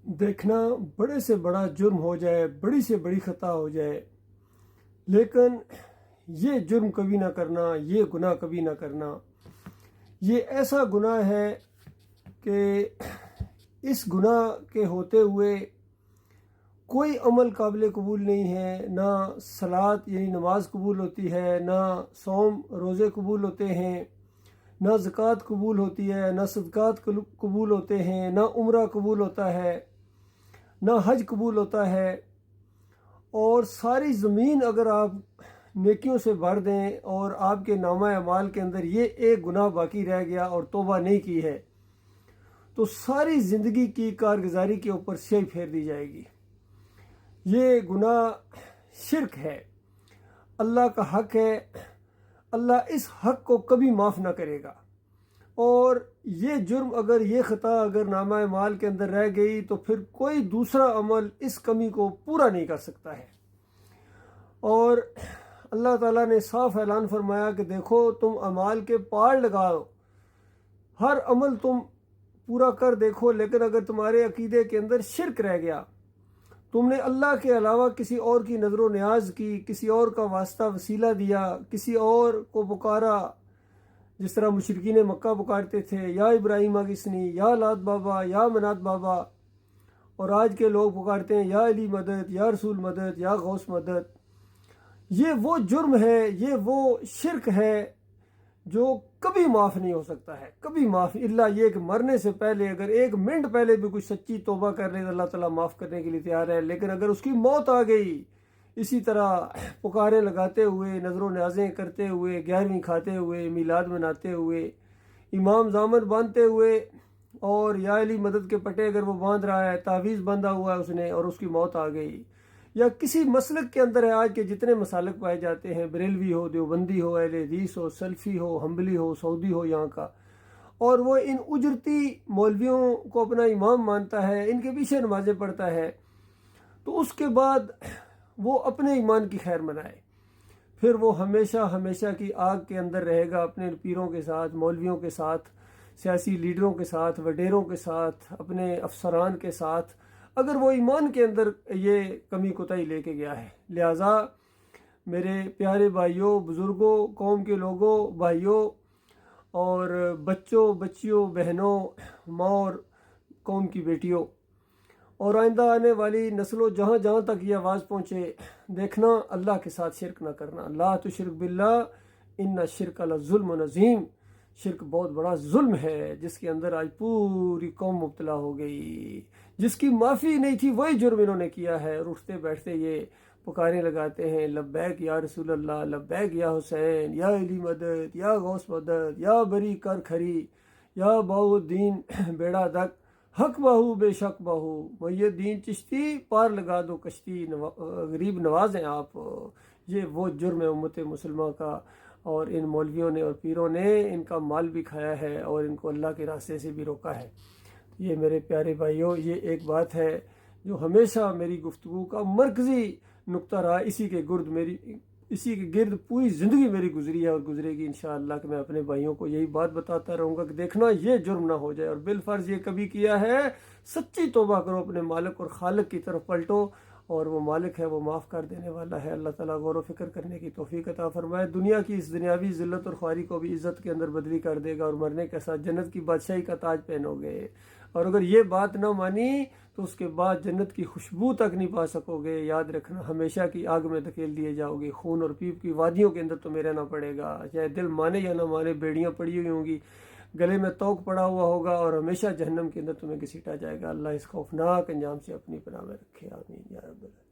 دیکھنا بڑے سے بڑا جرم ہو جائے، بڑی سے بڑی خطا ہو جائے، لیکن یہ جرم کبھی نہ کرنا، یہ گناہ کبھی نہ کرنا، یہ ایسا گناہ ہے کہ اس گناہ کے ہوتے ہوئے کوئی عمل قابل قبول نہیں ہے، نہ صلاۃ یعنی نماز قبول ہوتی ہے، نہ صوم روزے قبول ہوتے ہیں، نہ زکوٰۃ قبول ہوتی ہے، نہ صدقات قبول ہوتے ہیں، نہ عمرہ قبول ہوتا ہے، نہ حج قبول ہوتا ہے۔ اور ساری زمین اگر آپ نیکیوں سے بھر دیں اور آپ کے نامہ اعمال کے اندر یہ ایک گناہ باقی رہ گیا اور توبہ نہیں کی ہے، تو ساری زندگی کی کارگزاری کے اوپر سیاہی پھیر دی جائے گی۔ یہ گناہ شرک ہے، اللہ کا حق ہے، اللہ اس حق کو کبھی معاف نہ کرے گا۔ اور یہ جرم اگر یہ خطا اگر نامہ اعمال کے اندر رہ گئی تو پھر کوئی دوسرا عمل اس کمی کو پورا نہیں کر سکتا ہے۔ اور اللہ تعالیٰ نے صاف اعلان فرمایا کہ دیکھو تم اعمال کے پار لگاؤ، ہر عمل تم پورا کر دیکھو، لیکن اگر تمہارے عقیدے کے اندر شرک رہ گیا، تم نے اللہ کے علاوہ کسی اور کی نظر و نیاز کی، کسی اور کا واسطہ وسیلہ دیا، کسی اور کو پکارا، جس طرح مشرکین مکہ پکارتے تھے، یا ابراہیم کسنی، یا لات بابا، یا منات بابا، اور آج کے لوگ پکارتے ہیں یا علی مدد، یا رسول مدد، یا غوث مدد۔ یہ وہ جرم ہے، یہ وہ شرک ہے جو کبھی معاف نہیں ہو سکتا ہے، کبھی معاف، اللہ یہ کہ مرنے سے پہلے اگر ایک منٹ پہلے بھی کوئی سچی توبہ کر لے تو اللہ تعالیٰ معاف کرنے کے لیے تیار ہے، لیکن اگر اس کی موت آ گئی اسی طرح پکاریں لگاتے ہوئے، نظر و نیازیں کرتے ہوئے، 11ویں کھاتے ہوئے، میلاد مناتے ہوئے، امام زامن باندھتے ہوئے، اور یا علی مدد کے پٹے اگر وہ باندھ رہا ہے، تعویذ باندھا ہوا ہے اس نے اور اس کی موت آ گئی، یا کسی مسلک کے اندر ہے، آج کے جتنے مسالک پائے جاتے ہیں، بریلوی ہو، دیوبندی ہو، اہل حدیث ہو، سلفی ہو، حنبلی ہو، سعودی ہو یہاں کا، اور وہ ان اجرتی مولویوں کو اپنا امام مانتا ہے، ان کے پیچھے نمازیں پڑھتا ہے، تو اس کے بعد وہ اپنے ایمان کی خیر منائے، پھر وہ ہمیشہ ہمیشہ کی آگ کے اندر رہے گا، اپنے پیروں کے ساتھ، مولویوں کے ساتھ، سیاسی لیڈروں کے ساتھ، وڈیروں کے ساتھ، اپنے افسران کے ساتھ، اگر وہ ایمان کے اندر یہ کمی کوتاہی لے کے گیا ہے۔ لہٰذا میرے پیارے بھائیوں، بزرگوں، قوم کے لوگوں، بھائیوں اور بچوں، بچیوں، بہنوں، ماں اور قوم کی بیٹیوں، اور آئندہ آنے والی نسلوں، جہاں جہاں تک یہ آواز پہنچے، دیکھنا اللہ کے ساتھ شرک نہ کرنا، لا تشرک باللہ ان الشرک لظلم عظیم، شرک بہت بڑا ظلم ہے جس کے اندر آج پوری قوم مبتلا ہو گئی، جس کی معافی نہیں تھی وہی جرم انہوں نے کیا ہے، اور اٹھتے بیٹھتے یہ پکاریں لگاتے ہیں، لبیک یا رسول اللہ، لبیک یا حسین، یا علی مدد، یا غوث مدد، یا بری کر کھری، یا باؤ الدین بیڑا دک، حق باہو بے شک باہو، محی الدین چشتی پار لگا دو کشتی، غریب نواز ہیں آپ۔ یہ وہ جرم ہے امت مسلمہ کا، اور ان مولویوں نے اور پیروں نے ان کا مال بھی کھایا ہے اور ان کو اللہ کے راستے سے بھی روکا ہے۔ یہ میرے پیارے بھائیوں، یہ ایک بات ہے جو ہمیشہ میری گفتگو کا مرکزی نقطہ رہا، اسی کے گرد پوری زندگی میری گزری ہے اور گزرے گی انشاءاللہ، کہ میں اپنے بھائیوں کو یہی بات بتاتا رہوں گا کہ دیکھنا یہ جرم نہ ہو جائے، اور بالفرض یہ کبھی کیا ہے سچی توبہ کرو، اپنے مالک اور خالق کی طرف پلٹو، اور وہ مالک ہے، وہ معاف کر دینے والا ہے۔ اللہ تعالیٰ غور و فکر کرنے کی توفیق عطا فرمائے، دنیا کی اس دنیاوی ذلت اور خواری کو بھی عزت کے اندر بدلی کر دے گا، اور مرنے کے ساتھ جنت کی بادشاہی کا تاج پہنو گے، اور اگر یہ بات نہ مانی تو اس کے بعد جنت کی خوشبو تک نہیں پا سکو گے، یاد رکھنا ہمیشہ کی آگ میں دھکیل دیے جاؤ گے، خون اور پیپ کی وادیوں کے اندر تمہیں رہنا پڑے گا، چاہے دل مانے یا نہ مانے، بیڑیاں پڑی ہوئی ہوں گی، گلے میں توق پڑا ہوا ہوگا، اور ہمیشہ جہنم کے اندر تمہیں گھسیٹا جائے گا۔ اللہ اس خوفناک انجام سے اپنی پناہ میں رکھے، آمین یا رب العالمین۔